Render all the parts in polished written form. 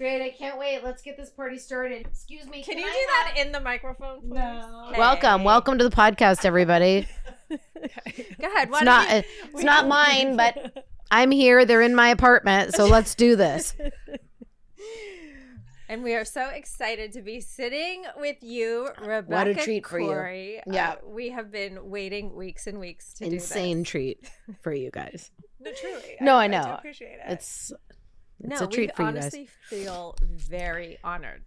Great, I can't wait. Let's get this party started. Excuse me. Can you do that in the microphone, please? No. Okay. Welcome to the podcast, everybody. Okay. Go ahead. It's not mine, but I'm here. They're in my apartment, so let's do this. And we are so excited to be sitting with you, Rebecca. What a treat for Corry. you. Yeah. We have been waiting weeks and weeks to Insane do this. treat for you guys. No, truly. No, I do know. appreciate it. It's a treat for you guys. We honestly feel very honored.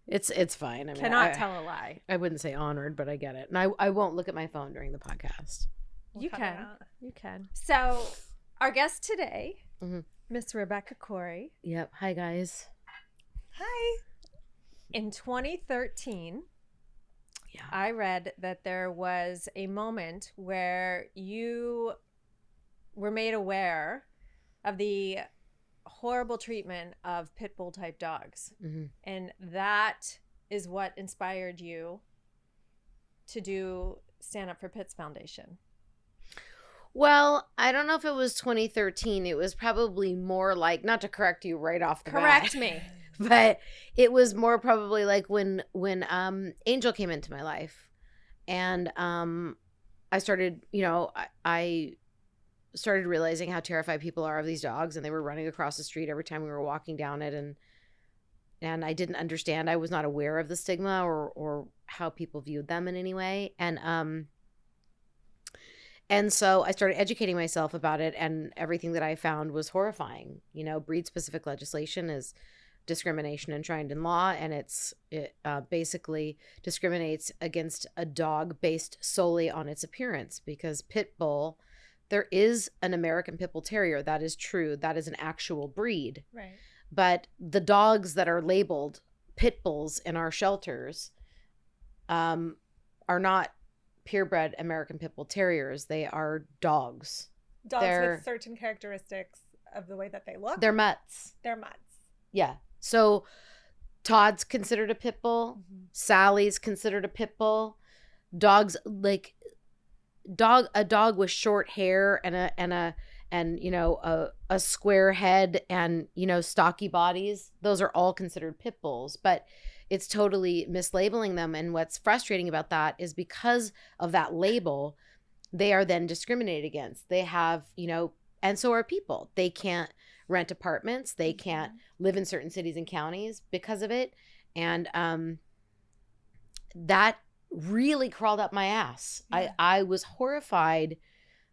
It's fine. I mean, Cannot tell a lie. I wouldn't say honored, but I get it. And I won't look at my phone during the podcast. You cut can. it out. You can. So, our guest today, Mhm. Miss Rebecca Corry. Yep. Hi, guys. Hi. In 2013, Yeah. I read that there was a moment where you were made aware of the horrible treatment of pit bull type dogs. Mm-hmm. And that is what inspired you to do Stand Up for Pits Foundation. Well, I don't know if it was 2013. It was probably more like, not to correct you right off the bat. Correct me. But it was more probably like when Angel came into my life, and I started, I started realizing how terrified people are of these dogs, and they were running across the street every time we were walking down it, and I didn't understand. I was not aware of the stigma or how people viewed them in any way, and so I started educating myself about it, and everything that I found was horrifying. Breed-specific legislation is discrimination enshrined in law, and it basically discriminates against a dog based solely on its appearance, because pit bull, there is an American Pit Bull Terrier. That is true. That is an actual breed. Right. But the dogs that are labeled pit bulls in our shelters are not purebred American Pit Bull Terriers. They are dogs. Dogs with certain characteristics of the way that they look. They're mutts. They're mutts. Yeah. So Todd's considered a pit bull. Mm-hmm. Sally's considered a pit bull. Dogs like a dog with short hair and a square head and stocky bodies. Those are all considered pit bulls, but it's totally mislabeling them. And what's frustrating about that is because of that label, they are then discriminated against. They have, and so are people. They can't rent apartments. They can't live in certain cities and counties because of it. And that really crawled up my ass. Yeah. I was horrified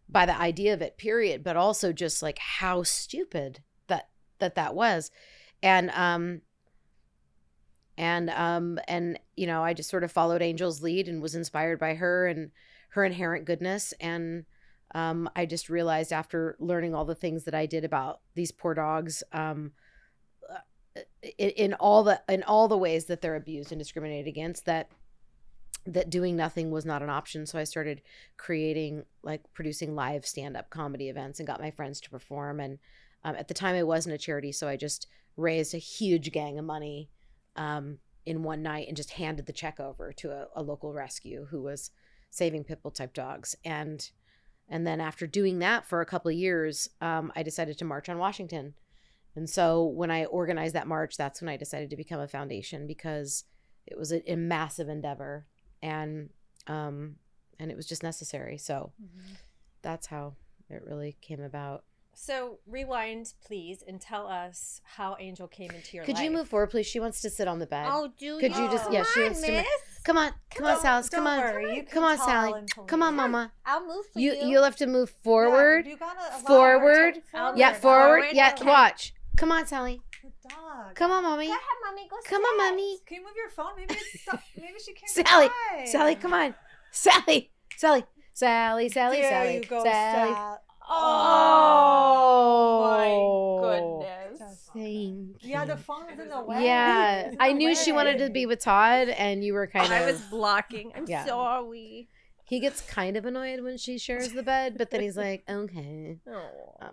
by the idea of it, period, but also just like how stupid that was. And I just sort of followed Angel's lead and was inspired by her and her inherent goodness. And I just realized after learning all the things that I did about these poor dogs, in all the ways that they're abused and discriminated against, that doing nothing was not an option. So I started producing live stand-up comedy events and got my friends to perform. And at the time, it wasn't a charity, so I just raised a huge gang of money in one night and just handed the check over to a local rescue who was saving pit bull type dogs. And then after doing that for a couple of years, I decided to march on Washington. And so when I organized that march, that's when I decided to become a foundation, because it was a massive endeavor, and it was just necessary. So that's how it really came about. So rewind, please, and tell us how Angel came into your life. Could you move forward, please? She wants to sit on the bed. Oh, do Could you just? Yeah, she wants to. Come on, Sally. Come on, come on, Sally. Come on, Mama. I'll move for you. You'll have to move forward. Yeah, you gotta forward. Yeah, forward. Yeah, Okay. watch. Come on, Sally. Good dog. Come on, Mommy. Go ahead, Mommy. Go Come on, Mommy. Can you move your phone? Maybe she can't. Sally. Cry. Sally, come on. Sally. Sally. Sally. There you go, Sally. Sal. Oh my goodness. Thank you. Yeah, the phone was in the way. Yeah, It's in I the knew she way. wanted to be with Todd, and you were kind of. I was blocking. I'm Yeah. sorry. He gets kind of annoyed when she shares the bed, but then he's like, okay.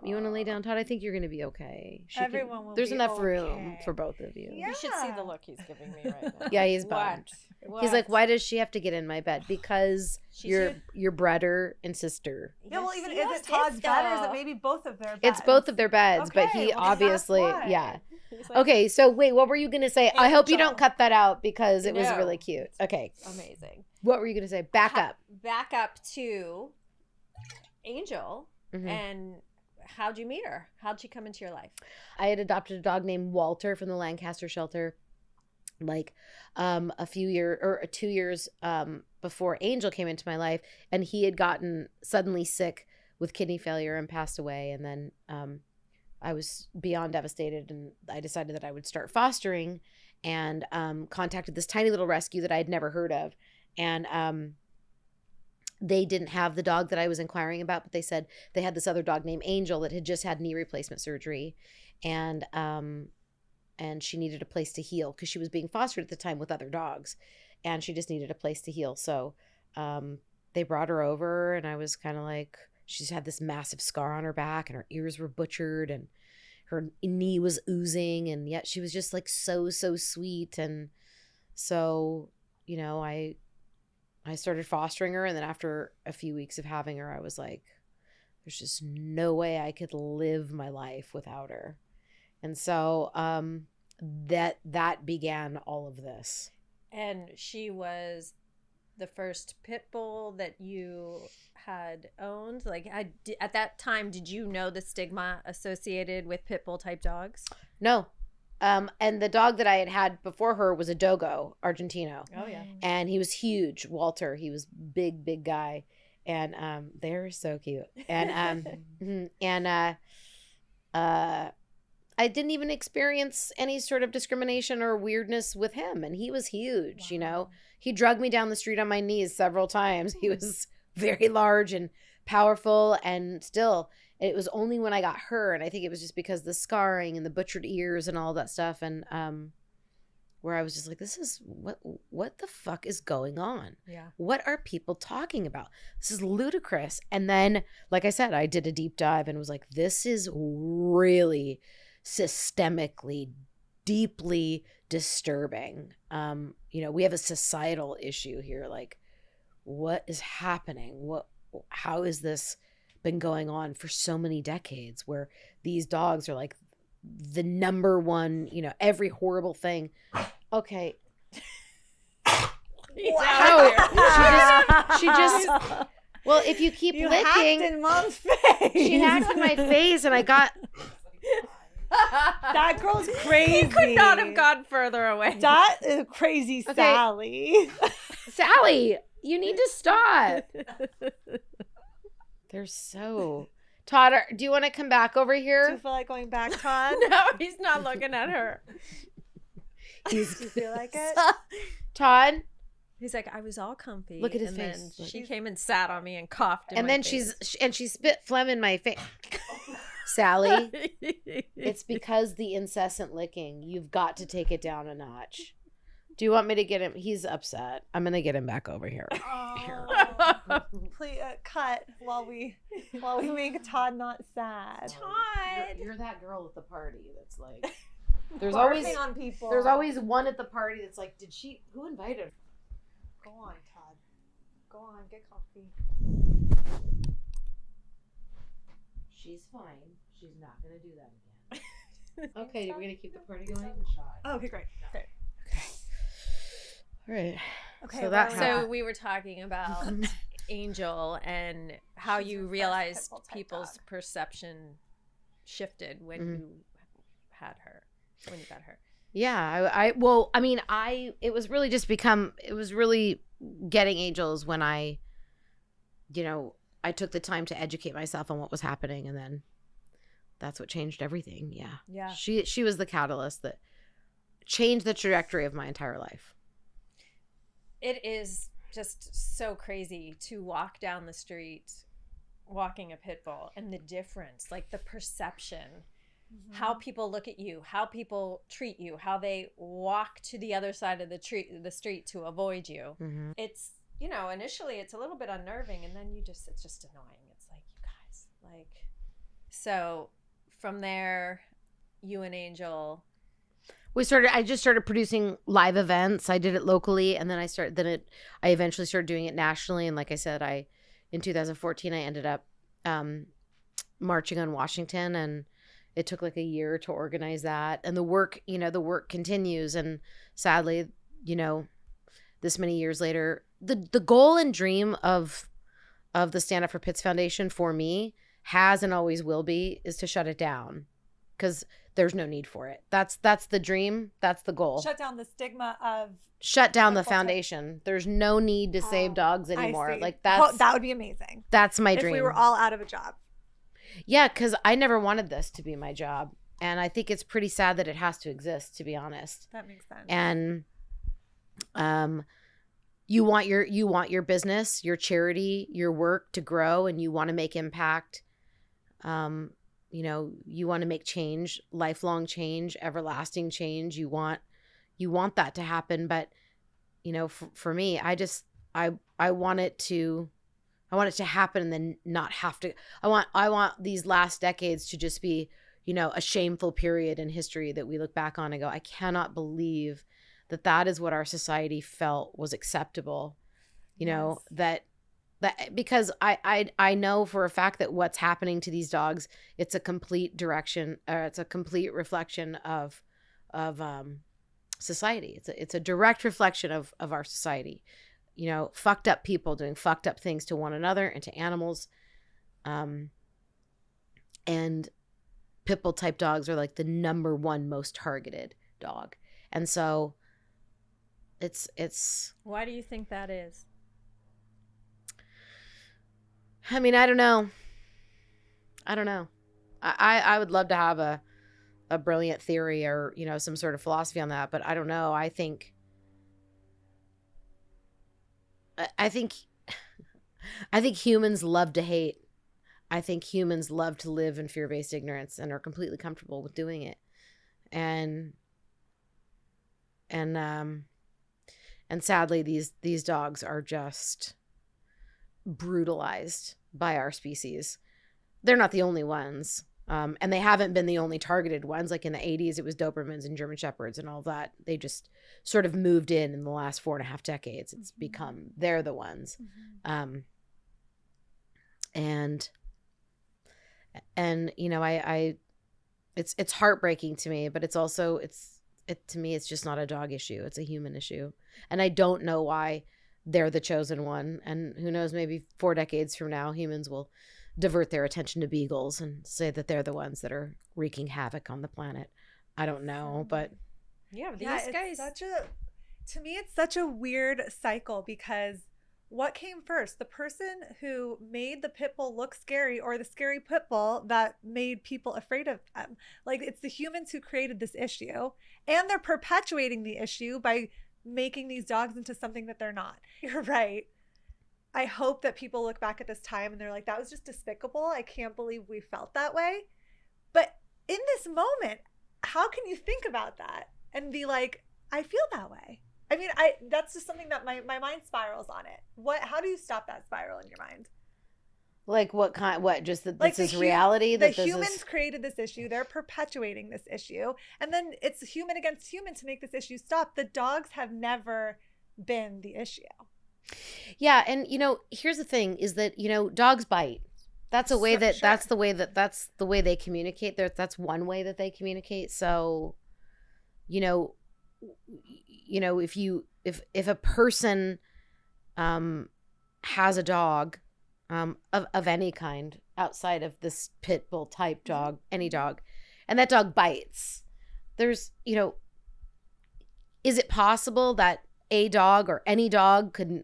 You want to lay down, Todd? I think you're going to be okay. Everyone will There's be enough room okay. for both of you. Yeah. You should see the look he's giving me right now. Yeah, he's bummed. What? He's like, why does she have to get in my bed? Because you're your brother and sister. Yeah, well, even is it Todd's bed or is it maybe both of their beds? It's both of their beds, but Okay, he well, that's obviously, why. yeah. He's like, Okay, so wait, what were you going to say? I hope you don't cut that out because it was No. really cute. Okay. amazing. What were you going to say? Back up. Back up to Angel, Mhm. and how'd you meet her? How'd she come into your life? I had adopted a dog named Walter from the Lancaster shelter, like a few years or 2 years before Angel came into my life, and he had gotten suddenly sick with kidney failure and passed away. And then I was beyond devastated, and I decided that I would start fostering, and contacted this tiny little rescue that I had never heard of, and they didn't have the dog that I was inquiring about, but they said they had this other dog named Angel that had just had knee replacement surgery, and she needed a place to heal because she was being fostered at the time with other dogs, and she just needed a place to heal. So they brought her over, and I was kind of like, she's had this massive scar on her back, and her ears were butchered, and her knee was oozing, and yet she was just like so sweet. And so, you know, I started fostering her, and then after a few weeks of having her, I was like, there's just no way I could live my life without her. And so that began all of this. And she was the first pit bull that you had owned. Like, at that time, did you know the stigma associated with pit bull type dogs? No. And the dog that I had before her was a Dogo Argentino. Oh yeah. And he was huge, Walter. He was big guy. And they're so cute. And I didn't even experience any sort of discrimination or weirdness with him. And he was huge, you know. He dragged me down the street on my knees several times. He was very large and powerful, and still, it was only when I got her, and I think it was just because the scarring and the butchered ears and all that stuff, and where I was just like, this is what the fuck is going on? Yeah. What are people talking about? This is ludicrous. And then, like I said, I did a deep dive and was like, this is really systemically, deeply disturbing. You know, we have a societal issue here. Like, what is happening? How has this been going on for so many decades, where these dogs are like the number one, you know, every horrible thing. Okay. Wow. She just well, if you keep You licking, hacked in Mom's face. she hacked in my face, and I got That girl's crazy. He could not have gone further away. That is crazy, Okay. Sally. Sally, you need to stop. They're so Todd, do you want to come back over Do you here? feel like going back, Todd? No, he's not looking at her. Do you feel like it? Todd, He's like, I was all comfy. Look at his and face. Then she came and sat on me and coughed. In and my then face. she spit phlegm in my face. Sally, it's because the incessant licking. You've got to take it down a notch. Do you want me to get him? He's upset. I'm gonna get him back over here. Oh, please cut while we make Todd not sad. Todd. You're that girl at the party that's like, there's Barfing always on people. there's always one at the party that's like, who invited her? Go on, Todd. Go on, get comfy. She's fine. She's not gonna do that again. Okay, we're gonna keep the party going. Oh, okay, great. Great. All right. Okay, So that where are we happened. So we were talking about Angel and how She's you your first realized pit bull type people's dog. perception shifted when Mhm. you had her, when you got her. Yeah, it was really just it was really getting Angels when I took the time to educate myself on what was happening, and then that's what changed everything. Yeah. Yeah. She was the catalyst that changed the trajectory of my entire life. It is just so crazy to walk down the street walking a pit bull, and the difference, like the perception, how people look at you, how people treat you, how they walk to the other side of the street to avoid you. Mm-hmm. It's initially it's a little bit unnerving, and then it's just annoying. It's like, you guys, like, so from there, you and Angel. I just started producing live events. I did it locally, and then I eventually started doing it nationally. And like I said, in 2014, I ended up marching on Washington, and it took like a year to organize that. And the work continues. And sadly, this many years later, the goal and dream of the Stand Up for Pits Foundation for me has and always will be is to shut it down, because there's no need for it. That's the dream. That's the goal. Shut down the stigma of. Shut down the foundation. There's no need to save dogs anymore. Like that would be amazing. That's my dream. If we were all out of a job. Yeah, because I never wanted this to be my job, and I think it's pretty sad that it has to exist, to be honest. That makes sense. And you want your business, your charity, your work to grow, and you want to make impact. You want to make change, lifelong change, everlasting change. You want that to happen. But, for me, I want it to happen and then not have to. I want these last decades to just be, a shameful period in history that we look back on and go, I cannot believe that is what our society felt was acceptable. Yes. That because I know for a fact that what's happening to these dogs, it's a complete reflection of society. It's a direct reflection of our society. Fucked up people doing fucked up things to one another and to animals. And pit bull type dogs are like the number one most targeted dog. And so it's Why do you think that is? I mean, I don't know. I would love to have a brilliant theory or, some sort of philosophy on that, but I don't know. I think humans love to hate. I think humans love to live in fear-based ignorance and are completely comfortable with doing it. And sadly, these dogs are just brutalized by our species. They're not the only ones. And they haven't been the only targeted ones. Like in the 80s, it was Dobermans and German Shepherds and all that. They just sort of moved in the last 4.5 decades. It's become, they're the ones. And it's heartbreaking to me, but it's also, to me, it's just not a dog issue. It's a human issue. And I don't know why they're the chosen one. And who knows, maybe 4 decades from now, humans will divert their attention to beagles and say that they're the ones that are wreaking havoc on the planet. I don't know, but yeah, these guys. To me, it's such a weird cycle, because what came first? The person who made the pit bull look scary, or the scary pit bull that made people afraid of them? Like, it's the humans who created this issue, and they're perpetuating the issue by making these dogs into something that they're not. You're right. I hope that people look back at this time and they're like, that was just despicable. I can't believe we felt that way. But in this moment, how can you think about that and be like, I feel that way? I mean, that's just something that my mind spirals on it. How do you stop that spiral in your mind? like what kind? What, just that Like this is reality? The That this humans is... created this issue. They're perpetuating this issue. And then it's human against human to make this issue stop. The dogs have never been the issue. Yeah, and here's the thing: is that dogs bite. That's a way that Sure. that's the way they communicate. That's one way that they communicate. So, if a person has a dog of any kind outside of this pit bull type dog, any dog, and that dog bites, there's is it possible that a dog or any dog can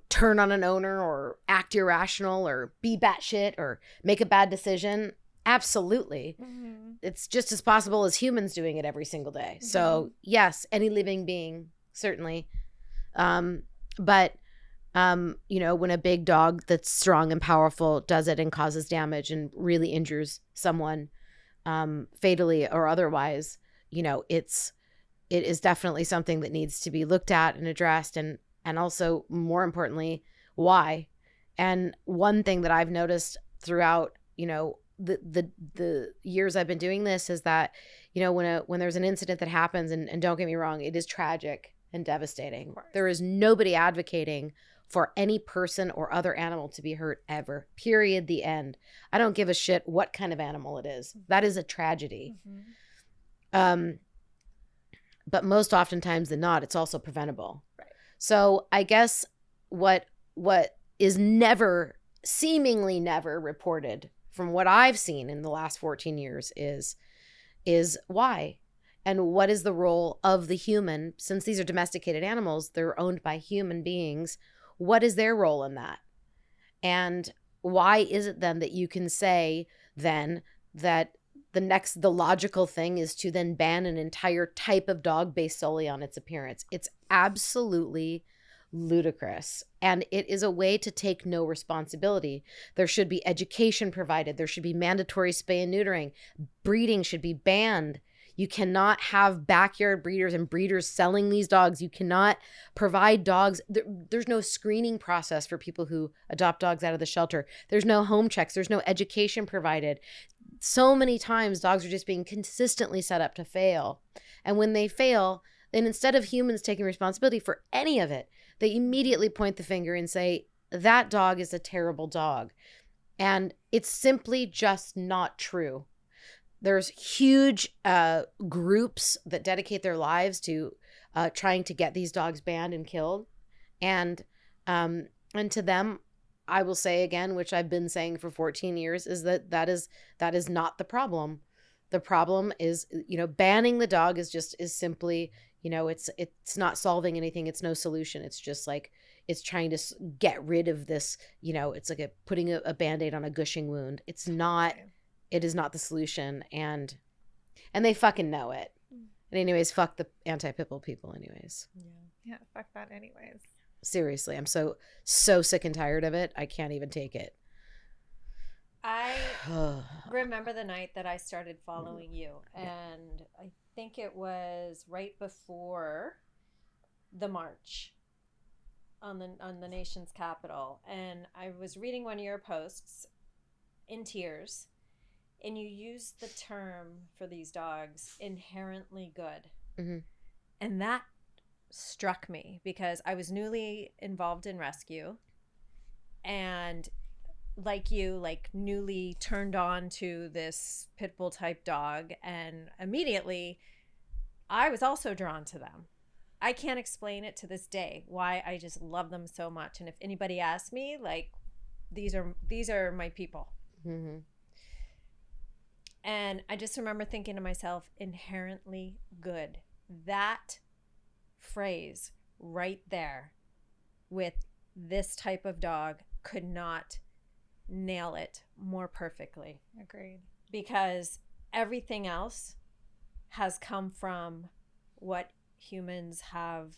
turn on an owner or act irrational or be batshit or make a bad decision? Absolutely. Mm-hmm. It's just as possible as humans doing it every single day. Mm-hmm. So yes, any living being, certainly. But when a big dog that's strong and powerful does it and causes damage and really injures someone, fatally or otherwise, it is definitely something that needs to be looked at and addressed. And And also, more importantly, why? And one thing that I've noticed throughout, the years I've been doing this is that, when there's an incident that happens, and don't get me wrong, it is tragic and devastating. There is nobody advocating for any person or other animal to be hurt ever. Period. The end. I don't give a shit what kind of animal it is. That is a tragedy. But most oftentimes than not, it's also preventable. Right. So I guess what is seemingly never reported from what I've seen in the last 14 years is why. And what is the role of the human? Since these are domesticated animals, they're owned by human beings. What is their role in that? And why is it then that you can say then that the logical thing is to then ban an entire type of dog based solely on its appearance? It's absolutely ludicrous. And it is a way to take no responsibility. There should be education provided. There should be mandatory spay and neutering. Breeding should be banned. You cannot have backyard breeders and breeders selling these dogs. You cannot provide dogs. There's no screening process for people who adopt dogs out of the shelter. There's no home checks. There's no education provided. So many times dogs are just being consistently set up to fail. And when they fail, then instead of humans taking responsibility for any of it, they immediately point the finger and say, that dog is a terrible dog. And it's simply just not true. There's huge groups that dedicate their lives to trying to get these dogs banned and killed. And to them, I will say again, which I've been saying for 14 years, is that is not the problem. The problem is, banning the dog is simply, it's not solving anything. It's no solution. It's just like, it's trying to get rid of this, it's like putting a Band-Aid on a gushing wound. It's not. It is not the solution, and they fucking know it. And anyways, fuck the anti-pitbull people anyways. Yeah, fuck that anyways. Seriously, I'm so sick and tired of it. I can't even take it. I remember the night that I started following you, and I think it was right before the march on the nation's capital, and I was reading one of your posts in tears. And you use the term for these dogs, inherently good. Mm-hmm. And that struck me because I was newly involved in rescue. And like you, newly turned on to this pit bull type dog. And immediately, I was also drawn to them. I can't explain it to this day, why I just love them so much. And if anybody asks me, these are my people. Mm-hmm. And I just remember thinking to myself, inherently good. That phrase right there with this type of dog could not nail it more perfectly. Agreed. Because everything else has come from what humans have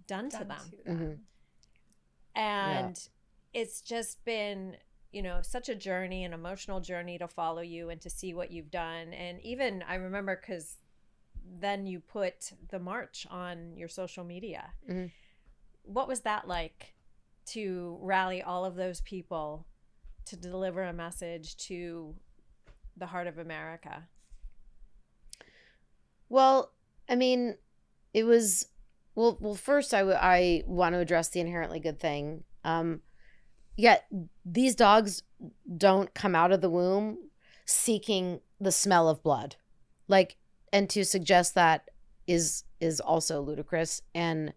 done to them. Mm-hmm. And it's just been, such a journey, an emotional journey to follow you and to see what you've done. And even I remember because then you put the march on your social media. Mm-hmm. What was that like to rally all of those people to deliver a message to the heart of America? Well, I mean, it was, well, first I want to address the inherently good thing. Yet these dogs don't come out of the womb seeking the smell of blood. And to suggest that is also ludicrous. And,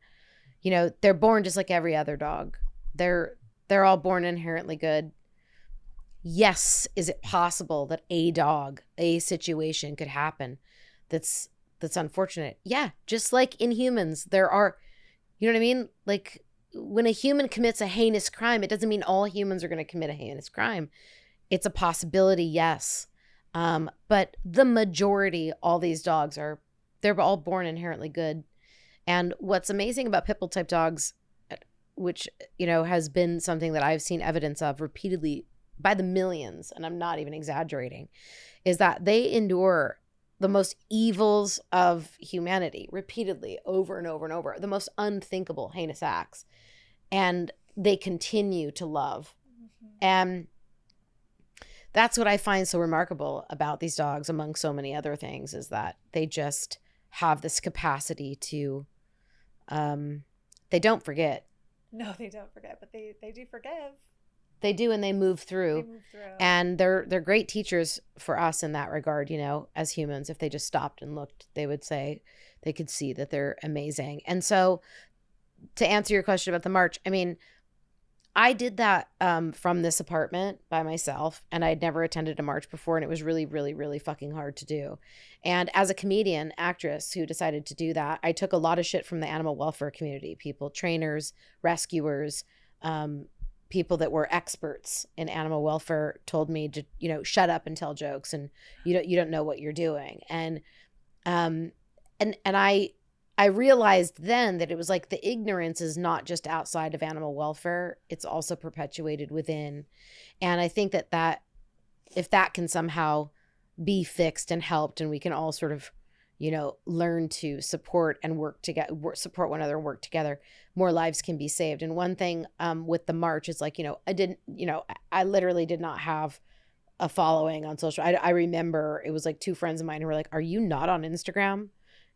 they're born just like every other dog. They're all born inherently good. Yes, is it possible that a situation could happen that's unfortunate? Yeah, just like in humans, there are, you know what I mean? When a human commits a heinous crime, it doesn't mean all humans are going to commit a heinous crime. It's a possibility, yes. But the majority, all these dogs they're all born inherently good. And what's amazing about pit bull type dogs, which, has been something that I've seen evidence of repeatedly by the millions, and I'm not even exaggerating, is that they endure the most evils of humanity repeatedly over and over and over, the most unthinkable heinous acts, and they continue to love. And that's what I find so remarkable about these dogs, among so many other things, is that they just have this capacity to, they don't forget. No, they don't forget, but they do forgive. They do, and they move through. They move through. And they're great teachers for us in that regard, you know, as humans. If they just stopped and looked, they would say, they could see that they're amazing. And so to answer your question about the march, I mean, I did that from this apartment by myself, and I'd never attended a march before, and it was really, really, really fucking hard to do. And as a comedian, actress who decided to do that, I took a lot of shit from the animal welfare community, people, trainers, rescuers, people that were experts in animal welfare told me to, you know, shut up and tell jokes, and you don't know what you're doing. And I realized then that it was like the ignorance is not just outside of animal welfare, it's also perpetuated within. And I think that if that can somehow be fixed and helped, and we can all sort of, you know, learn to support and work together, support one another and work together, more lives can be saved. And one thing with the march is like, you know, I literally did not have a following on social. I remember it was like two friends of mine who were like, "Are you not on Instagram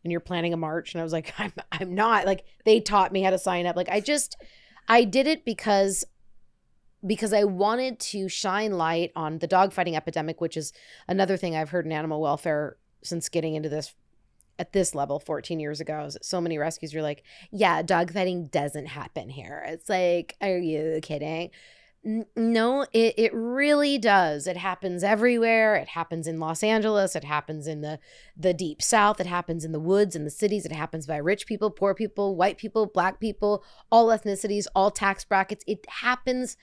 and you're planning a march?" And I was like, I'm not. Like, they taught me how to sign up. Like, I did it because I wanted to shine light on the dogfighting epidemic, which is another thing I've heard in animal welfare since getting into this at this level 14 years ago. Is that so many rescues are like, yeah, dogfighting doesn't happen here. It's like, are you kidding? No, it really does. It happens everywhere. It happens in Los Angeles. It happens in the deep South. It happens in the woods, in the cities. It happens by rich people, poor people, white people, black people, all ethnicities, all tax brackets. It happens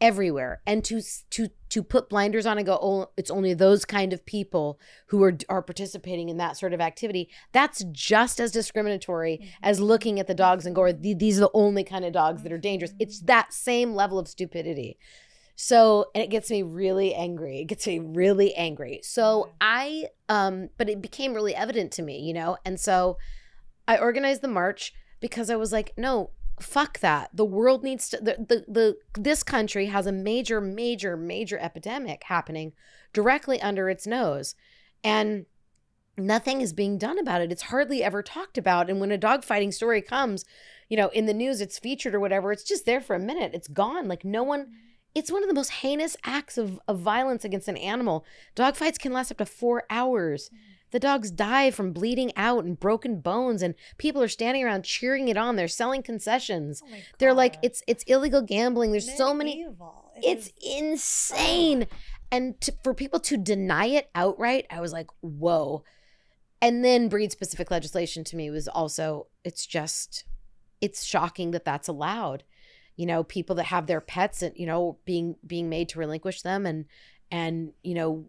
everywhere. And to put blinders on and go, oh, it's only those kind of people who are participating in that sort of activity, that's just as discriminatory as looking at the dogs and go, these are the only kind of dogs that are dangerous. It's that same level of stupidity. So, and it gets me really angry. So but it became really evident to me, you know? And so I organized the march because I was like, no, fuck that. The world needs to, this country has a major, major, major epidemic happening directly under its nose. And nothing is being done about it. It's hardly ever talked about. And when a dogfighting story comes, you know, in the news, it's featured or whatever, it's just there for a minute. It's gone. Like, no one, it's one of the most heinous acts of violence against an animal. Dogfights can last up to 4 hours. The dogs die from bleeding out and broken bones, and people are standing around cheering it on. They're selling concessions. Oh my They're like, God. it's illegal gambling. There's so many. Medieval. It's insane. And for people to deny it outright, I was like, whoa. And then breed-specific legislation to me was also, it's shocking that that's allowed. You know, people that have their pets, you know, being made to relinquish them, and you know,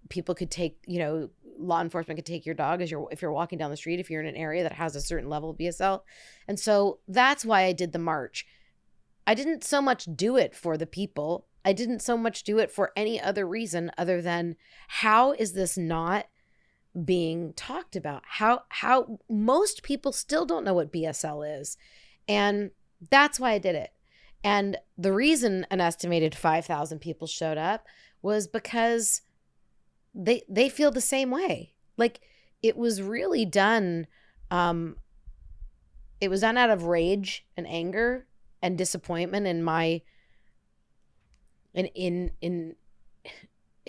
people could take, you know, law enforcement could take your dog if you're walking down the street, if you're in an area that has a certain level of BSL. And so that's why I did the march. I didn't so much do it for the people. I didn't so much do it for any other reason other than, how is this not being talked about? How most people still don't know what BSL is. And that's why I did it. And the reason an estimated 5,000 people showed up was because they feel the same way. Like, it was really done. It was done out of rage and anger and disappointment in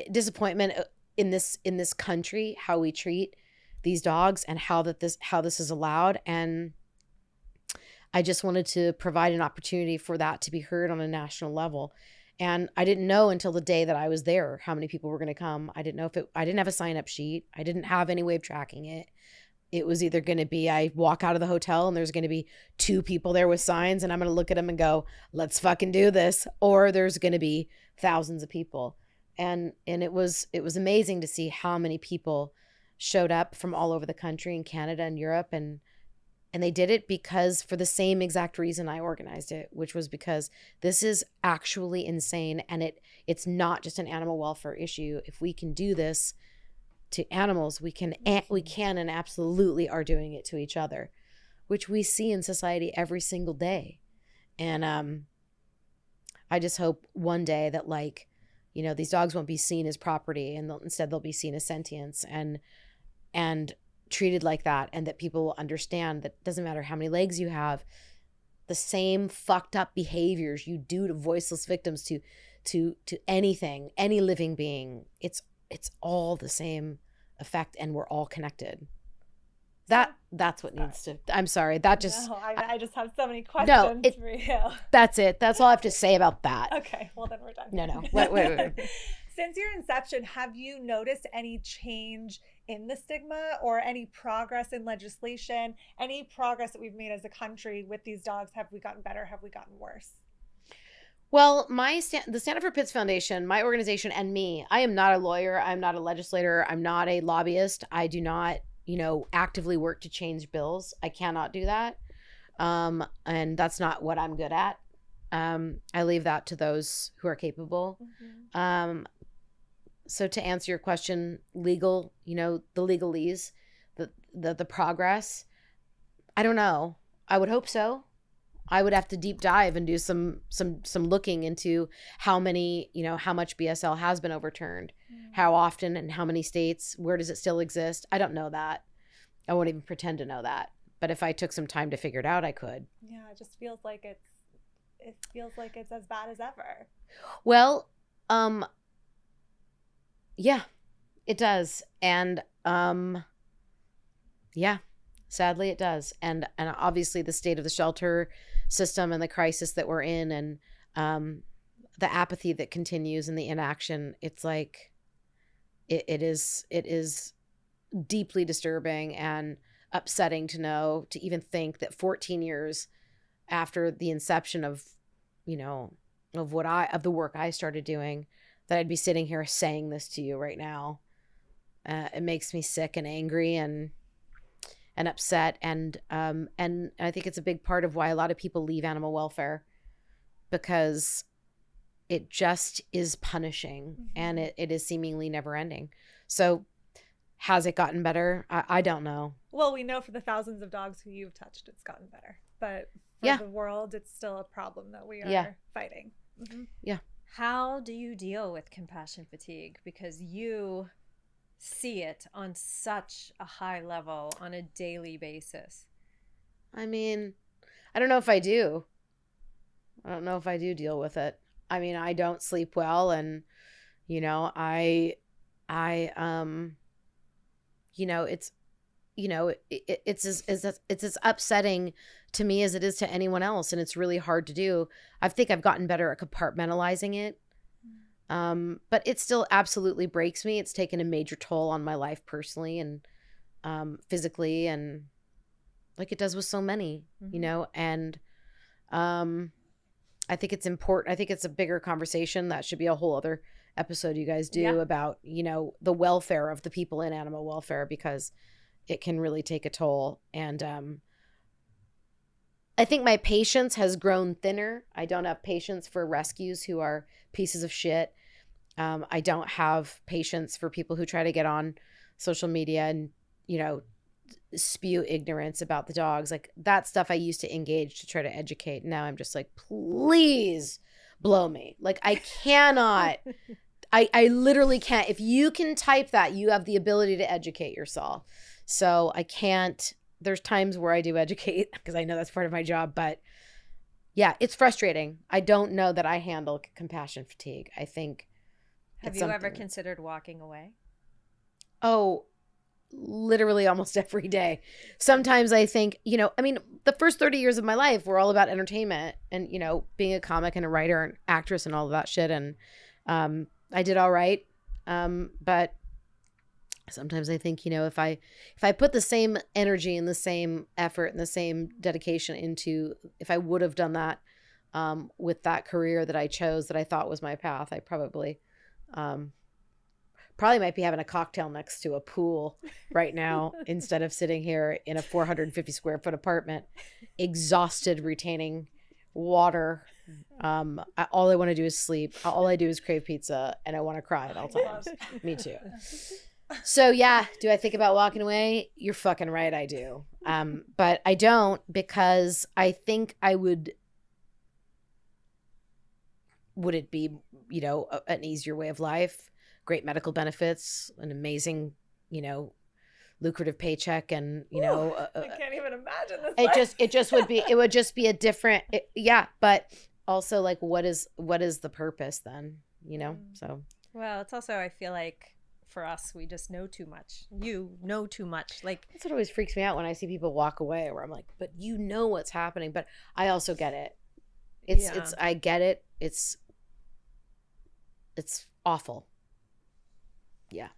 disappointment in this country, how we treat these dogs and how this is allowed. And I just wanted to provide an opportunity for that to be heard on a national level. And I didn't know until the day that I was there how many people were going to come. I didn't know I didn't have a sign-up sheet. I didn't have any way of tracking it. It was either going to be, I walk out of the hotel and there's going to be 2 people there with signs and I'm going to look at them and go, let's fucking do this. Or there's going to be thousands of people. And it was amazing to see how many people showed up from all over the country, in Canada and Europe. And they did it because, for the same exact reason I organized it, which was because this is actually insane. And it's not just an animal welfare issue. If we can do this to animals, we can and absolutely are doing it to each other, which we see in society every single day. And I just hope one day that, like, you know, these dogs won't be seen as property, and instead they'll be seen as sentience and treated like that, and that people will understand that it doesn't matter how many legs you have, the same fucked up behaviors you do to voiceless victims, to anything, any living being, it's all the same effect, and we're all connected. That's what needs to. I'm sorry. That just. No, I just have so many questions for you. That's it. That's all I have to say about that. Okay, well then we're done. No. Wait. Since your inception, have you noticed any change in the stigma or any progress in legislation? Any progress that we've made as a country with these dogs? Have we gotten better? Have we gotten worse? Well, the Stand Up for Pits Foundation, my organization, and me, I am not a lawyer. I'm not a legislator. I'm not a lobbyist. I do not, actively work to change bills. I cannot do that. And that's not what I'm good at. I leave that to those who are capable. Mm-hmm. So to answer your question, legal, the legalese, the progress, I don't know. I would hope so. I would have to deep dive and do some looking into how many, how much BSL has been overturned, how often, and how many states, where does it still exist? I don't know that. I won't even pretend to know that. But if I took some time to figure it out, I could. Yeah, it just feels like it's as bad as ever. Well, yeah, it does. And yeah, sadly it does. And obviously the state of the shelter system and the crisis that we're in, and the apathy that continues and the inaction, it's like it is deeply disturbing and upsetting to even think that 14 years after the inception of the work I started doing, that I'd be sitting here saying this to you right now. It makes me sick and angry and upset, and I think it's a big part of why a lot of people leave animal welfare, because it just is punishing, mm-hmm. and it is seemingly never ending. So has it gotten better? I don't know. Well, we know for the thousands of dogs who you've touched, it's gotten better, but for the world, it's still a problem that we are fighting. Mm-hmm. Yeah. How do you deal with compassion fatigue? Because you see it on such a high level on a daily basis. I mean, I don't know if I do. I don't know if I do deal with it. I mean, I don't sleep well, and it's as upsetting to me as it is to anyone else, and it's really hard to do. I think I've gotten better at compartmentalizing it. But it still absolutely breaks me. It's taken a major toll on my life personally and physically, and like it does with so many, mm-hmm. And I think it's important. I think it's a bigger conversation. That should be a whole other episode you guys do about, the welfare of the people in animal welfare, because it can really take a toll. And I think my patience has grown thinner. I don't have patience for rescues who are pieces of shit. I don't have patience for people who try to get on social media and, spew ignorance about the dogs. Like, that stuff I used to engage to try to educate. Now I'm just like, please blow me. Like, I cannot, I literally can't. If you can type that, you have the ability to educate yourself. So I can't. There's times where I do educate because I know that's part of my job, but yeah, it's frustrating. I don't know that I handle compassion fatigue. I think. Have you ever considered walking away? Oh, literally almost every day. Sometimes I think, the first 30 years of my life were all about entertainment and, being a comic and a writer and actress and all of that shit. And I did all right. But sometimes I think, if I put the same energy and the same effort and the same dedication into, if I would have done that with that career that I chose, that I thought was my path, I probably might be having a cocktail next to a pool right now instead of sitting here in a 450 square foot apartment, exhausted, retaining water. All I want to do is sleep. All I do is crave pizza, and I want to cry at all times. Me too. So yeah, do I think about walking away? You're fucking right, I do. But I don't, because I think I would it be, an easier way of life, great medical benefits, an amazing, lucrative paycheck, and I can't even imagine this. it would just be a different, but also, like, what is the purpose then, so. Well, it's also, I feel like for us, we just know too much. You know too much. Like, That's what always freaks me out when I see people walk away, where I'm like, but you know what's happening. But I also get it. I get it. It's awful. Yeah.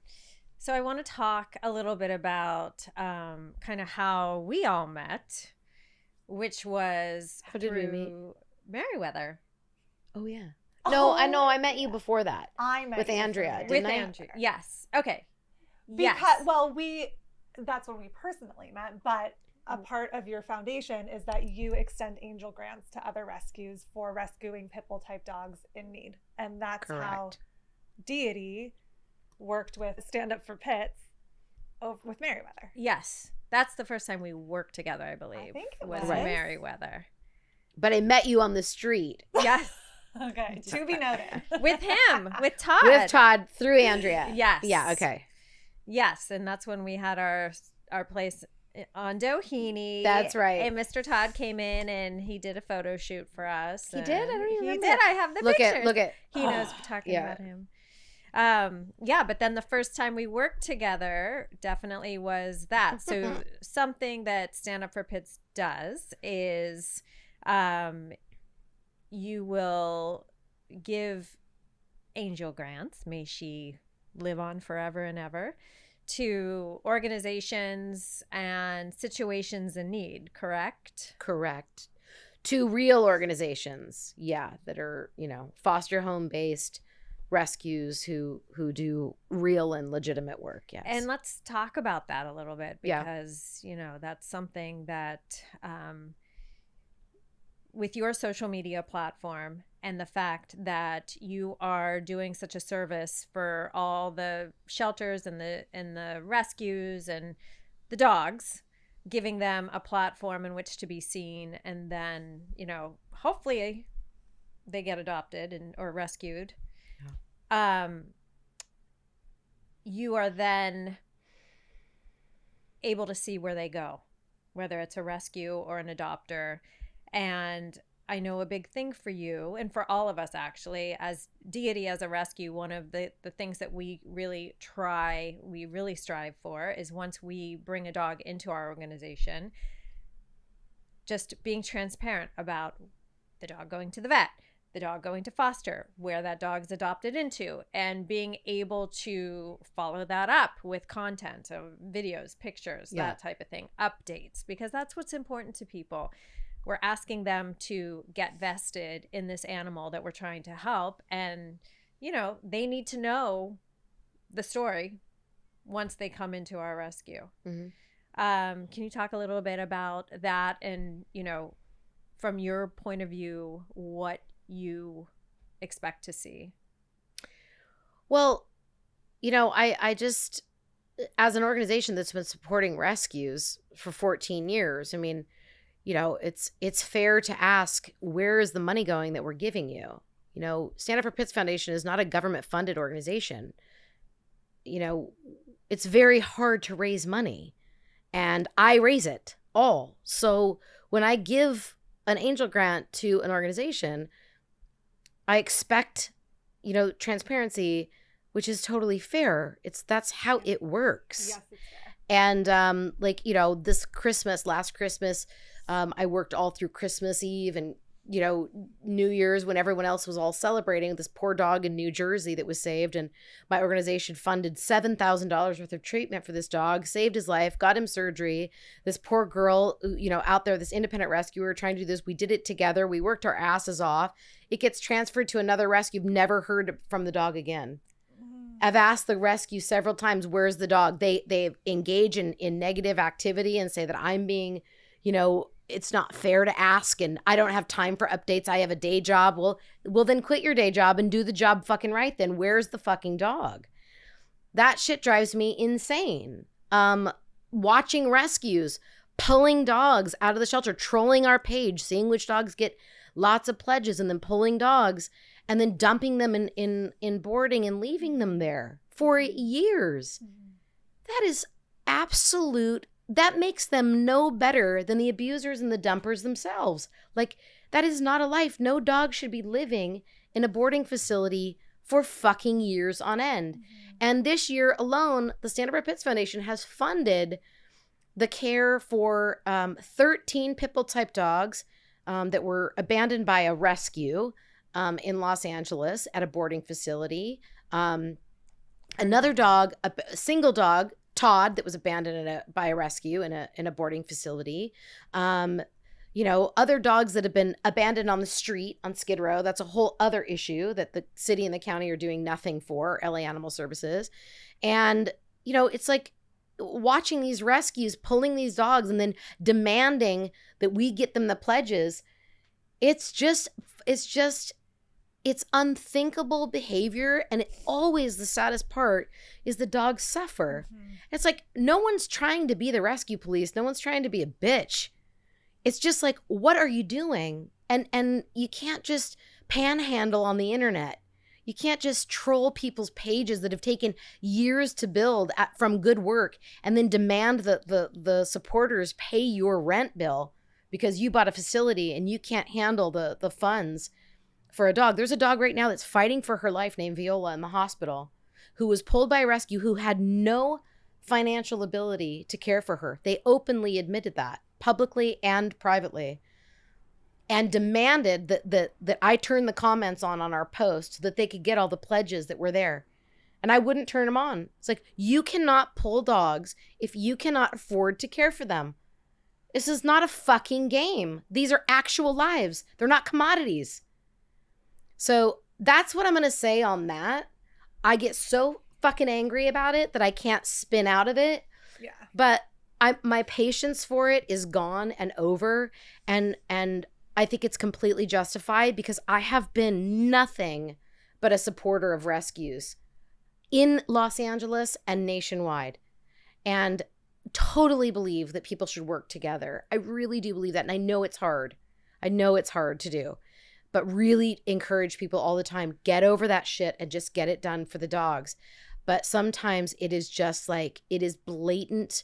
So I want to talk a little bit about kind of how we all met, which was How did we meet? Meriwether. Oh yeah. No, I know. I met you before that. I met with you Andrea. before. Didn't With I? Andrea. Yes. Okay. Because Yes. that's when we personally met, but a part of your foundation is that you extend angel grants to other rescues for rescuing pit bull type dogs in need. And that's how Correct. Deity worked with Stand Up for Pits with Meriwether. Yes. That's the first time we worked together, I believe. I think it was was. Meriwether. But I met you on the street Yes. Okay, to be noted. With him, with Todd. with Todd through Andrea. Yes. Yeah. Okay. Yes, and that's when we had our place on Doheny. That's right. And Mr. Todd came in and he did a photo shoot for us. He did? I don't even He remember. did. I have the Look pictures. at. He knows we're talking yeah. about him. But then the first time we worked together definitely was that. So something that Stand Up for Pits does is you will give angel grants, may she live on forever and ever, to organizations and situations in need, correct? Correct. To real organizations, that are, foster home based rescues who do real and legitimate work. Yes. And let's talk about that a little bit, Yeah. because that's something that with your social media platform and the fact that you are doing such a service for all the shelters and the rescues and the dogs, giving them a platform in which to be seen, and then hopefully they get adopted or rescued. You are then able to see where they go, whether it's a rescue or an adopter. And I know a big thing for you, and for all of us actually, as Deity as a rescue, one of the things that we really strive for is, once we bring a dog into our organization, just being transparent about the dog going to the vet, the dog going to foster, where that dog's adopted into, and being able to follow that up with content of videos, pictures, that type of thing, updates, because that's what's important to people. We're asking them to get vested in this animal that we're trying to help, and they need to know the story once they come into our rescue. Mm-hmm. Can you talk a little bit about that, and from your point of view, what you expect to see? Well, I just, as an organization that's been supporting rescues for 14 years, I mean, it's fair to ask, where is the money going that we're giving you? Stand Up for Pits Foundation is not a government funded organization. It's very hard to raise money, and I raise it all. So when I give an angel grant to an organization, I expect, transparency, which is totally fair. That's how it works. Yes, it's fair. And last Christmas, I worked all through Christmas Eve and, New Year's, when everyone else was all celebrating, this poor dog in New Jersey that was saved. And my organization funded $7,000 worth of treatment for this dog, saved his life, got him surgery. This poor girl, out there, this independent rescuer trying to do this. We did it together. We worked our asses off. It gets transferred to another rescue. Never heard from the dog again. I've asked the rescue several times, where's the dog? They engage in negative activity and say that I'm being, it's not fair to ask, and I don't have time for updates. I have a day job. Well, then quit your day job and do the job fucking right then. Where's the fucking dog? That shit drives me insane. Watching rescues, pulling dogs out of the shelter, trolling our page, seeing which dogs get lots of pledges, and then pulling dogs and then dumping them in boarding and leaving them there for years. That is absolute. That makes them no better than the abusers and the dumpers themselves. Like, that is not a life. No dog should be living in a boarding facility for fucking years on end. And this year alone, the Stand Up for Pits Foundation has funded the care for 13 pit bull type dogs that were abandoned by a rescue in Los Angeles at a boarding facility. Another dog, a single dog, Todd, that was abandoned by a rescue in a boarding facility. Other dogs that have been abandoned on the street on Skid Row. That's a whole other issue that the city and the county are doing nothing for, LA Animal Services. And, it's like watching these rescues, pulling these dogs and then demanding that we get them the pledges. It's unthinkable behavior. And always the saddest part is the dogs suffer. It's like, no one's trying to be the rescue police. No one's trying to be a bitch. It's just like, what are you doing? And you can't just panhandle on the internet. You can't just troll people's pages that have taken years to build from good work and then demand that the supporters pay your rent bill because you bought a facility and you can't handle the funds for a dog. There's a dog right now that's fighting for her life named Viola in the hospital who was pulled by a rescue who had no financial ability to care for her. They openly admitted that, publicly and privately, and demanded that I turn the comments on our post so that they could get all the pledges that were there. And I wouldn't turn them on. It's like, you cannot pull dogs if you cannot afford to care for them. This is not a fucking game. These are actual lives. They're not commodities. So that's what I'm going to say on that. I get so fucking angry about it that I can't spin out of it. Yeah. But my patience for it is gone and over, and I think it's completely justified because I have been nothing but a supporter of rescues in Los Angeles and nationwide, and totally believe that people should work together. I really do believe that, and I know it's hard. I know it's hard to do, but really encourage people all the time, get over that shit and just get it done for the dogs. But sometimes it is just like, it is blatant.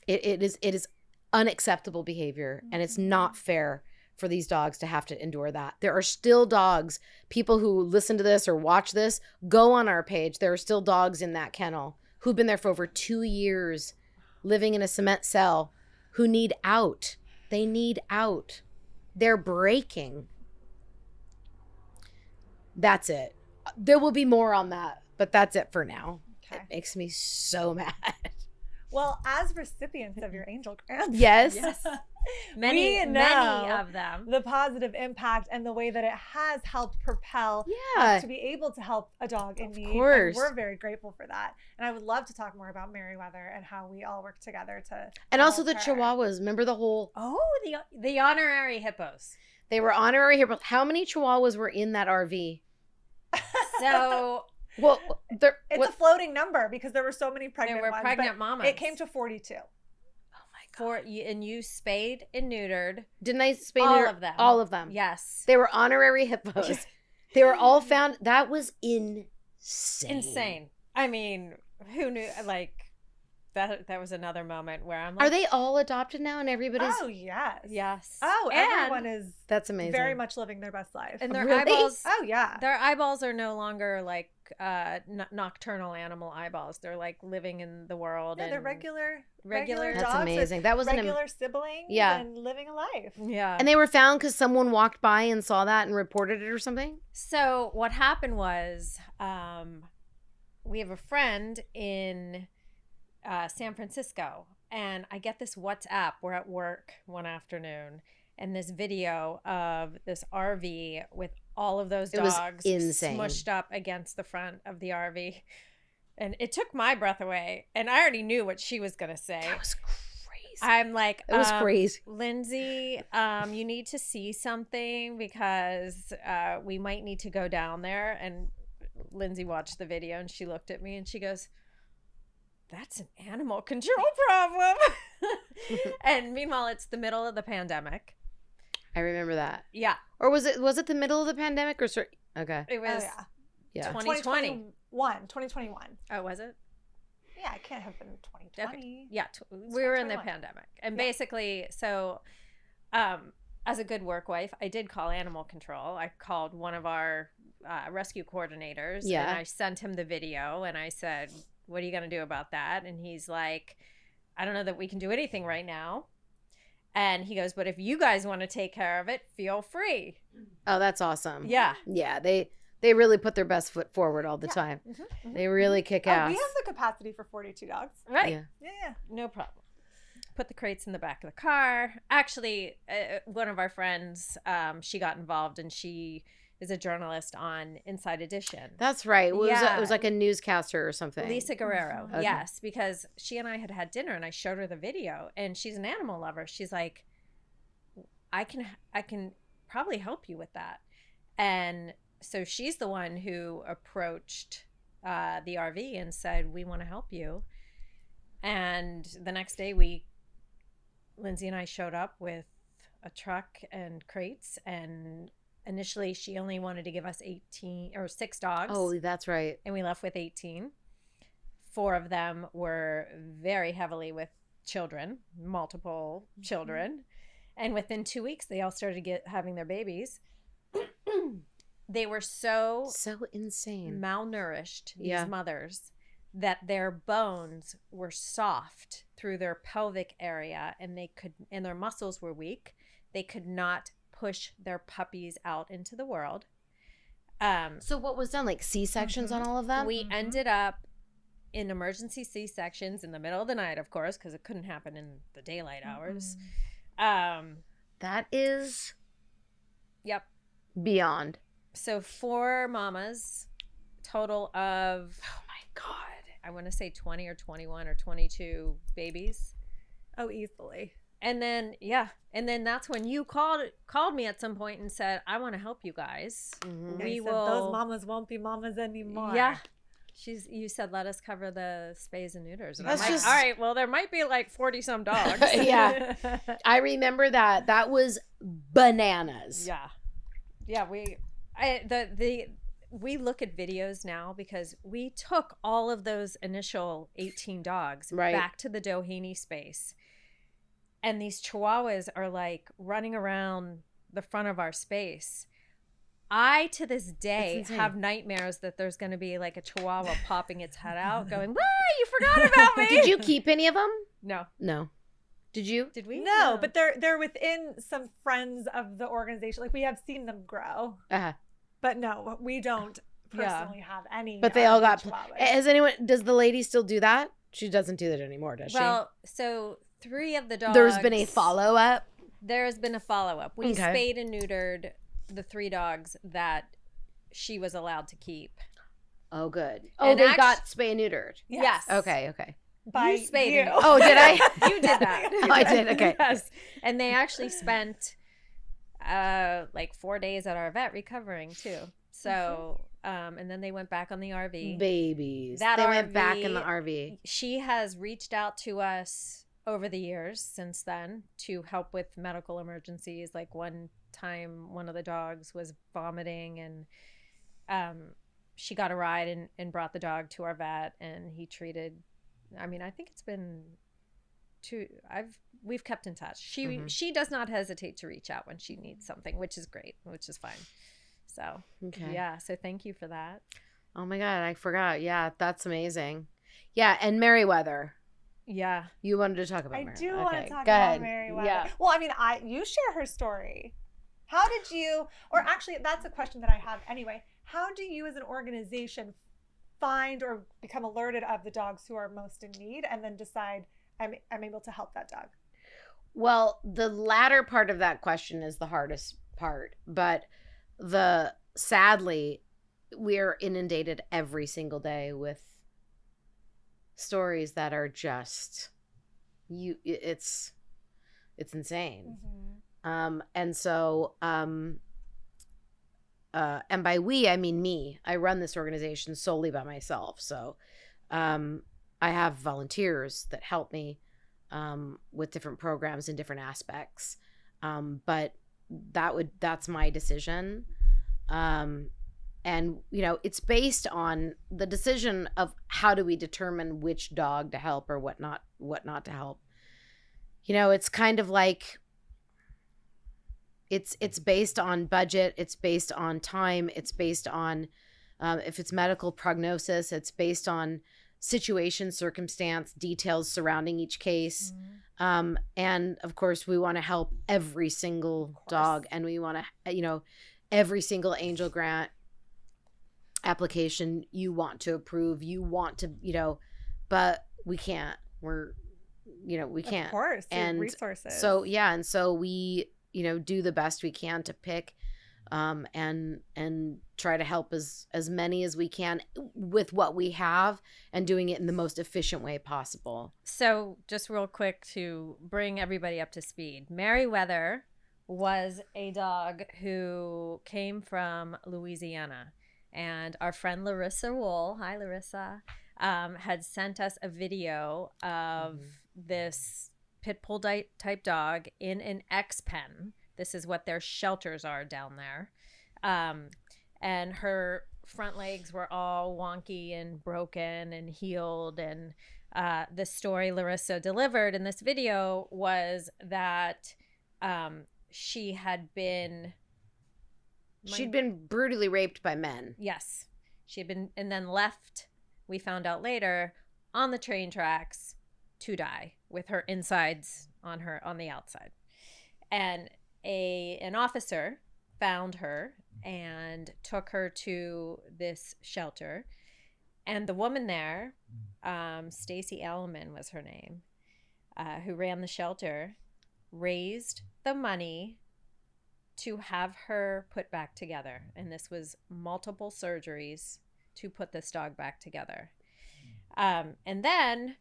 It is unacceptable behavior, and it's not fair for these dogs to have to endure that. There are still dogs, people who listen to this or watch this, go on our page. There are still dogs in that kennel who've been there for over 2 years, living in a cement cell, who need out. They need out. They're breaking. That's it. There will be more on that, but that's it for now. Okay. It makes me so mad. Well, as recipients of your angel grants, Yes. Many of them. the positive impact and the way that it has helped propel Yeah. us to be able to help a dog in need. course. And we're very grateful for that. And I would love to talk more about Merriweather and how we all work together to And also the help her. Chihuahuas. Remember the whole... Oh, the honorary hippos. They were honorary hippos. How many Chihuahuas were in that RV? So Well, It's a floating number because there were so many pregnant there were ones, pregnant but mamas. it came to 42. And you spayed and neutered didn't I spay all neuter- of them. All of them. Yes. They were honorary hippos. They were all found. That was insane. Insane. I mean, who knew? Like, that was another moment where I'm like, Are they all adopted now and everybody's... Oh, yes. yes. Oh, And- everyone is That's amazing. very much living their best life. And their Really? eyeballs. Oh, yeah. Their eyeballs are no longer like nocturnal animal eyeballs. They're like living in the world. Yeah, and they're regular That's dogs amazing. with That was regular siblings Yeah. and living a life. Yeah. And they were found because someone walked by and saw that and reported it or something? So what happened was, we have a friend in San Francisco, and I get this WhatsApp. We're at work one afternoon, and this video of this RV with all of those It was dogs insane. smushed up against the front of the RV. And it took my breath away. And I already knew what she was going to say. That was crazy. I'm like, It was crazy. Lindsay, you need to see something because we might need to go down there. And Lindsay watched the video and she looked at me and she goes, "That's an animal control problem." And meanwhile, it's the middle of the pandemic. I remember that. Yeah. Or was it the middle of the pandemic or okay? It was Yeah. 2020. 2021. Oh, was it? Yeah, it can't have been 2020. Okay. Yeah, we were in the pandemic. And basically, so as a good work wife, I did call animal control. I called one of our rescue coordinators and I sent him the video and I said, "What are you going to do about that?" And he's like, "I don't know that we can do anything right now." And he goes, "But if you guys want to take care of it, feel free." Oh, that's awesome. Yeah. Yeah, they really put their best foot forward all the time. Mm-hmm. They really kick ass. We have the capacity for 42 dogs. Right. Yeah. No problem. Put the crates in the back of the car. Actually, one of our friends, she got involved and she is a journalist on Inside Edition. That's right. It was like a newscaster or something. Lisa Guerrero. Okay. Yes, because she and I had dinner and I showed her the video and she's an animal lover. She's like, I can probably help you with that. And so she's the one who approached the RV and said, "We want to help you." And the next day Lindsay and I showed up with a truck and crates, and initially she only wanted to give us 6 dogs. Oh, that's right. And we left with 18. 4 of them were very heavily with children, multiple children. And within 2 weeks, they all started having their babies. They were so insane, malnourished, these mothers, that their bones were soft through their pelvic area and their muscles were weak. They could not push their puppies out into the world. So what was done? Like C-sections on all of them? We ended up in emergency C-sections in the middle of the night, of course, because it couldn't happen in the daylight hours. That is beyond. So 4 mamas, total of, oh my God, I want to say 20 or 21 or 22 babies. Oh, easily. And then that's when you called me at some point and said, "I want to help you guys. Mm-hmm. We will. Those mamas won't be mamas anymore." Yeah. You said, "Let us cover the spays and neuters." And That's I'm like, all right, well, there might be like 40 some dogs. Yeah. I remember that. That was bananas. Yeah. Yeah, we look at videos now because we took all of those initial 18 dogs back to the Doheny space. And these chihuahuas are like running around the front of our space. I, to this day, have nightmares that there's going to be like a chihuahua popping its head out going, "Wah, you forgot about me." Did you keep any of them? No. Did you? Did we? No, but they're within some friends of the organization. Like we have seen them grow. But no, we don't personally have any. But they all got chihuahuas. Does the lady still do that? She doesn't do that anymore, does she? Well, so 3 of the dogs. There's been a follow-up? There has been a follow-up. We spayed and neutered the 3 dogs that she was allowed to keep. Oh, good. Oh, and they got spay and neutered? Yes. Okay. By you spayed you. Oh, did I? You did that. Oh, I did. Okay. Yes. And they actually spent like 4 days at our vet recovering too. So, and then they went back on the RV. Babies. They went back in the RV. She has reached out to us over the years since then to help with medical emergencies. Like one time, one of the dogs was vomiting and she got a ride and brought the dog to our vet and he treated. I mean, I think it's been we've kept in touch. She does not hesitate to reach out when she needs something, which is great, which is fine. So, so thank you for that. Oh my God, I forgot. Yeah, that's amazing. Yeah, and Meriwether. Yeah. You wanted to talk about Meriwether. I do want to talk Go about ahead. Meriwether. Yeah. Well, I mean, you share her story. How did you, or actually, that's a question that I have anyway. How do you as an organization find or become alerted of the dogs who are most in need and then decide I'm able to help that dog? Well, the latter part of that question is the hardest part, but sadly, we're inundated every single day with stories that are just it's insane. Mm-hmm. And so and by we, I mean me. I run this organization solely by myself. So I have volunteers that help me with different programs and different aspects. But that's my decision. And, it's based on the decision of how do we determine which dog to help or what not to help. It's kind of like it's based on budget. It's based on time. It's based on if it's medical prognosis. It's based on situation, circumstance, details surrounding each case. And of course, we want to help every single dog, and we want to, every single angel grant application you want to approve, you want to, but we can't. We can't. Of course, and resources. So yeah, and so we, do the best we can to pick, and try to help as many as we can with what we have, and doing it in the most efficient way possible. So just real quick to bring everybody up to speed, Merriweather was a dog who came from Louisiana, and our friend Larissa Wool, hi Larissa, had sent us a video of this pit bull type dog in an X pen. This is what their shelters are down there. And her front legs were all wonky and broken and healed. And the story Larissa delivered in this video was that she'd been brutally raped by men. Yes. She had been, and then left, we found out later, on the train tracks to die with her insides on the outside. And an officer found her and took her to this shelter. And the woman there, Stacy Alleman was her name, who ran the shelter, raised the money to have her put back together. And this was multiple surgeries to put this dog back together. And then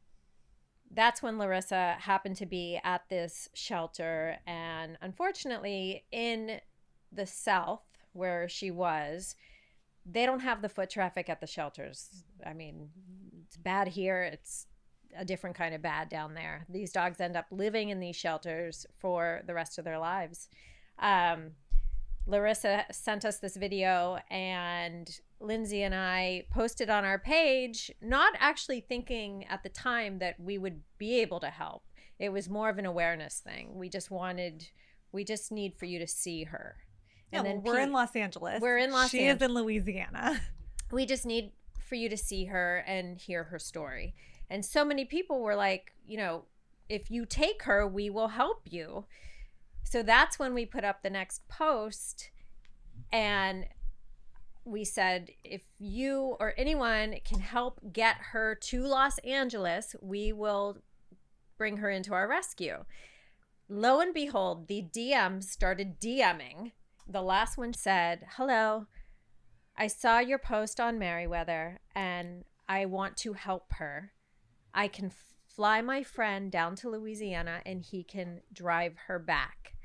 that's when Larissa happened to be at this shelter. And unfortunately, in the South where she was, they don't have the foot traffic at the shelters. I mean, it's bad here. It's a different kind of bad down there. These dogs end up living in these shelters for the rest of their lives. Larissa sent us this video, and Lindsay and I posted on our page, not actually thinking at the time that we would be able to help. It was more of an awareness thing. We just need for you to see her. Yeah, and then we're in Los Angeles. We're in Los Angeles. She is in Louisiana. We just need for you to see her and hear her story. And so many people were like, if you take her, we will help you. So that's when we put up the next post, and we said, if you or anyone can help get her to Los Angeles, we will bring her into our rescue. Lo and behold, the DMs started DMing. The last one said, hello, I saw your post on Merriweather and I want to help her. I can fly my friend down to Louisiana and he can drive her back.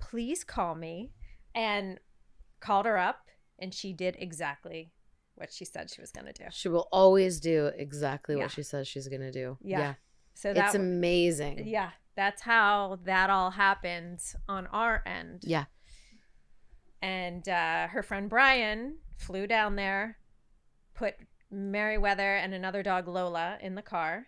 Please call me. And called her up, and she did exactly what she said she was going to do. She will always do exactly what she says she's going to do. Yeah. So it's amazing. Yeah. That's how that all happened on our end. Yeah. And her friend Brian flew down there, put Merriweather and another dog, Lola, in the car.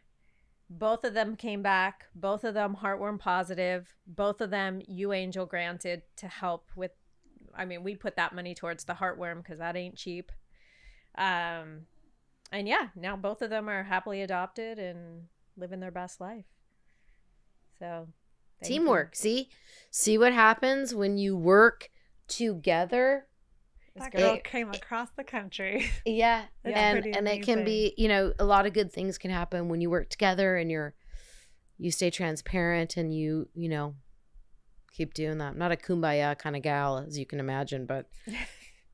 Both of them came back. Both of them heartworm positive. Both of them UAngel granted to help with. I mean, we put that money towards the heartworm because that ain't cheap. And yeah, now both of them are happily adopted and living their best life. So teamwork. See what happens when you work together. That girl came across the country. Yeah. And it can be, a lot of good things can happen when you work together and you stay transparent and you keep doing that. I'm not a kumbaya kind of gal, as you can imagine, but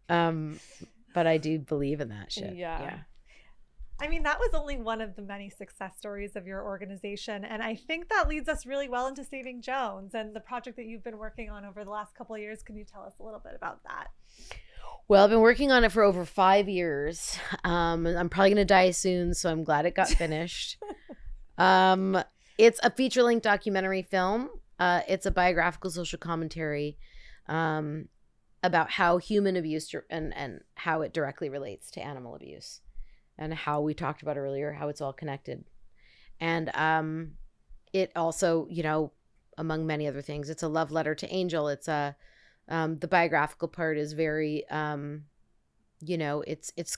I do believe in that shit. Yeah. I mean, that was only one of the many success stories of your organization. And I think that leads us really well into Saving Jones and the project that you've been working on over the last couple of years. Can you tell us a little bit about that? Well, I've been working on it for over 5 years. I'm probably gonna die soon, so I'm glad it got finished. It's a feature-length documentary film. It's a biographical social commentary about how human abuse and how it directly relates to animal abuse, and how we talked about earlier, how it's all connected. And it also, among many other things, it's a love letter to Angel. It's a the biographical part is very, it's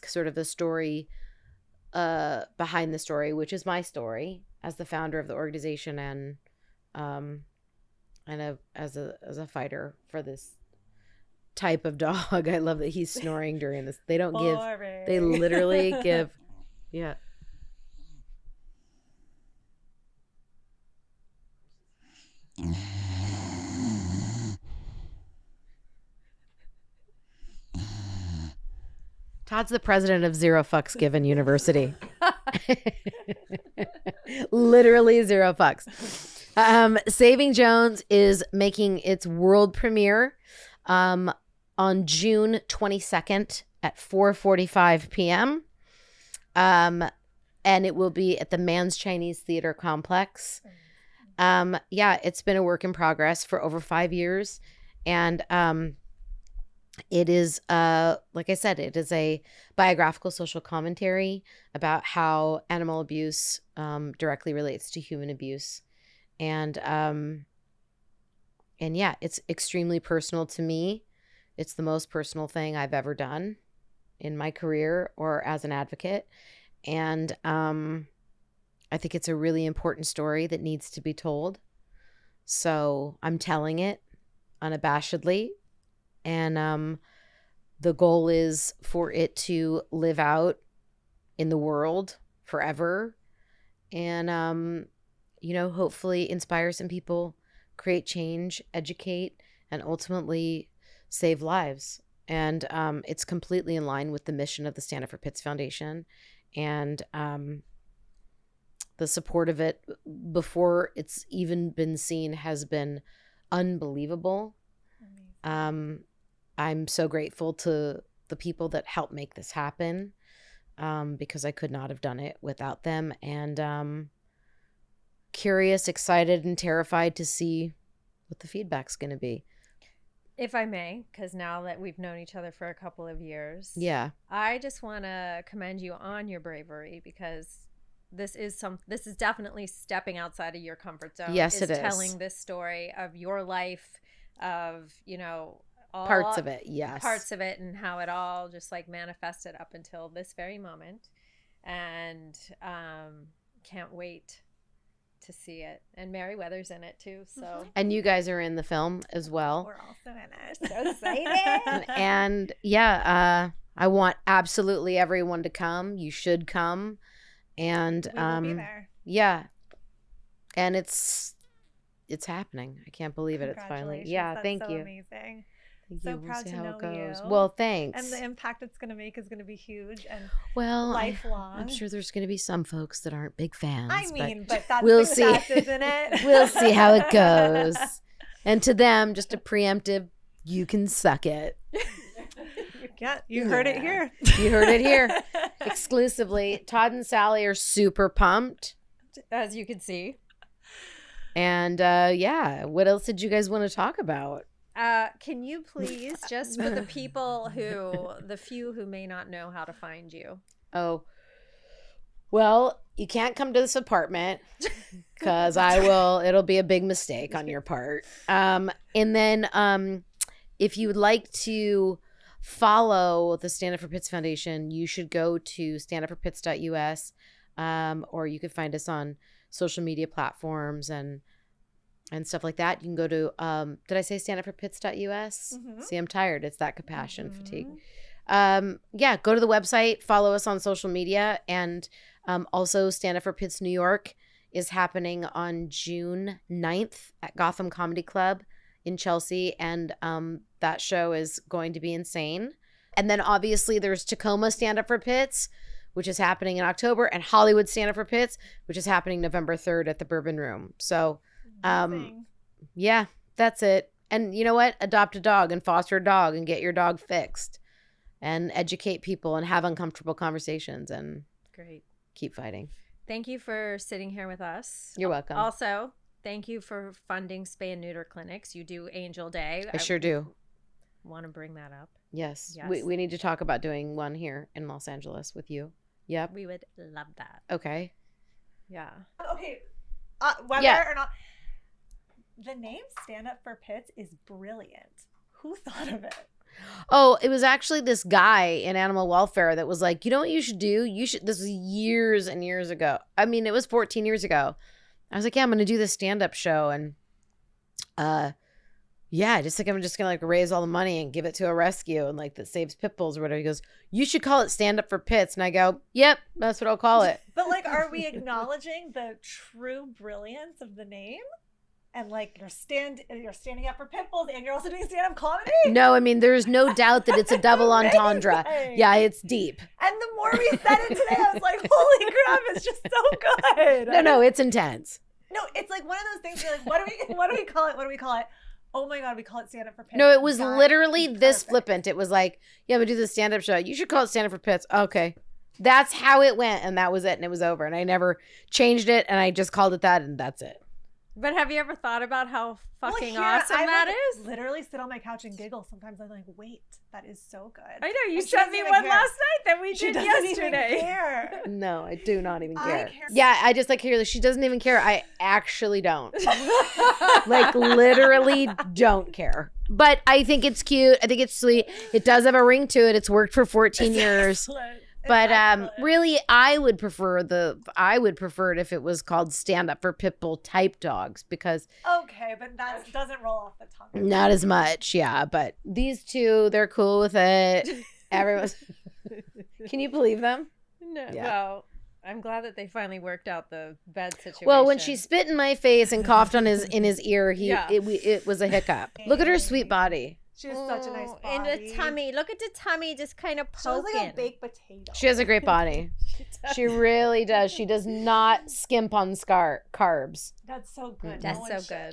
sort of the story behind the story, which is my story as the founder of the organization and as a fighter for this type of dog. I love that he's snoring during this. They don't give. They literally give. Yeah. Todd's the president of Zero Fucks Given University. Literally zero fucks. Saving Jones is making its world premiere on June 22nd at 4:45 p.m. And it will be at the Mann's Chinese Theater Complex. It's been a work in progress for over 5 years. And it is, like I said, it is a biographical social commentary about how animal abuse directly relates to human abuse. And it's extremely personal to me. It's the most personal thing I've ever done in my career or as an advocate. And I think it's a really important story that needs to be told. So I'm telling it unabashedly. And the goal is for it to live out in the world forever. And, hopefully inspire some people, create change, educate, and ultimately save lives. And it's completely in line with the mission of the Stand Up for Pits Foundation. And the support of it before it's even been seen has been unbelievable. I'm so grateful to the people that helped make this happen, because I could not have done it without them. And curious, excited, and terrified to see what the feedback's going to be. If I may, because now that we've known each other for a couple of years, yeah, I just want to commend you on your bravery, because this is definitely stepping outside of your comfort zone. Yes, it is. Telling this story of your life, of all parts of it, yes, parts of it, and how it all just like manifested up until this very moment. And can't wait to see it. And Meriwether's in it too. So and you guys are in the film as well. We're also in it. So excited. And I want absolutely everyone to come. You should come. And We will be there. Yeah. And it's happening. I can't believe it. It's finally. Yeah, That's thank so you. Amazing. Thank So you. We'll proud see to how know it goes. you. Well, thanks. And the impact it's going to make is going to be huge and lifelong. lifelong. I'm sure there's going to be some folks that aren't big fans. But that's we'll success, see. Isn't it? We'll see how it goes. And to them, just a preemptive, you can suck it. Yeah, you heard it here. You heard it here. Exclusively. Todd and Sally are super pumped. As you can see. And what else did you guys want to talk about? Can you please, just for the few who may not know how to find you? Oh, well, you can't come to this apartment because it'll be a big mistake on your part. And then if you would like to follow the Stand Up for Pits Foundation, you should go to standupforpits.us, or you could find us on social media platforms and stuff like that. You can go to, did I say standupforpits.us? Mm-hmm. See, I'm tired. It's that compassion fatigue. Go to the website, follow us on social media. And also Stand Up for Pits New York is happening on June 9th at Gotham Comedy Club in Chelsea. And that show is going to be insane. And then obviously there's Tacoma Stand Up for Pits, which is happening in October, and Hollywood Stand Up for Pits, which is happening November 3rd at the Bourbon Room. So that's it. And you know what? Adopt a dog and foster a dog and get your dog fixed. and educate people and have uncomfortable conversations and Great. keep fighting. Thank you for sitting here with us. You're welcome. Also, thank you for funding spay and neuter clinics. You do Angel Day. I sure do. Want to bring that up. Yes. Yes. We need to talk about doing one here in Los Angeles with you. Yep. We would love that. Okay. Yeah. Okay, whether Yeah. or not the name Stand Up for Pits is brilliant. Who thought of it? Oh, it was actually this guy in animal welfare that was like, you know what you should do? This was years and years ago. I mean, it was 14 years ago. I was like, yeah, I'm going to do this stand-up show. And, yeah, I just think I'm just going to like raise all the money and give it to a rescue and like that saves pit bulls or whatever. He goes, you should call it Stand Up for Pits. And I go, yep, that's what I'll call it. But like, are we acknowledging the true brilliance of the name? And like, you're standing up for pit bulls, and you're also doing stand-up comedy. No, I mean, there's no doubt that it's a double entendre. Amazing. Yeah, it's deep. And the more we said it today, I was like, holy crap, it's just so good. No, it's intense. No, it's like one of those things where like, what do we call it? What do we call it? Oh my God, we call it Stand Up for Pits. No, it was That literally is this perfect. flippant. It was like, yeah, we do this stand-up show. You should call it Stand Up for Pits. Okay. That's how it went, and that was it, and it was over. And I never changed it, and I just called it that, and that's it. But have you ever thought about how fucking here, awesome I that like, is? literally sit on my couch and giggle. Sometimes I'm like, wait, that is so good. I know. You And she sent doesn't me even one care. last night that we She did doesn't even yesterday. care. No, I do not even I care. care. Yeah, I just like hear she doesn't even care. I actually don't. Like literally don't care. But I think it's cute. I think it's sweet. It does have a ring to it. It's worked for 14 years. Excellent. But Excellent. really, I would prefer it if it was called Stand Up for Pitbull type dogs because Okay, but that doesn't roll off the tongue. not as much, yeah. But these two, they're cool with it. Everyone's. Can you believe them? No. Yeah. Well, I'm glad that they finally worked out the bed situation. Well, when she spit in my face and coughed in his ear, Yeah. it was a hiccup. Look at her sweet body. She has such a nice body. And the tummy. Look at the tummy just kind of She looks poking. like a baked potato. She has a great body. She really does. She does not skimp on carbs. That's so good. That's No so one should. good.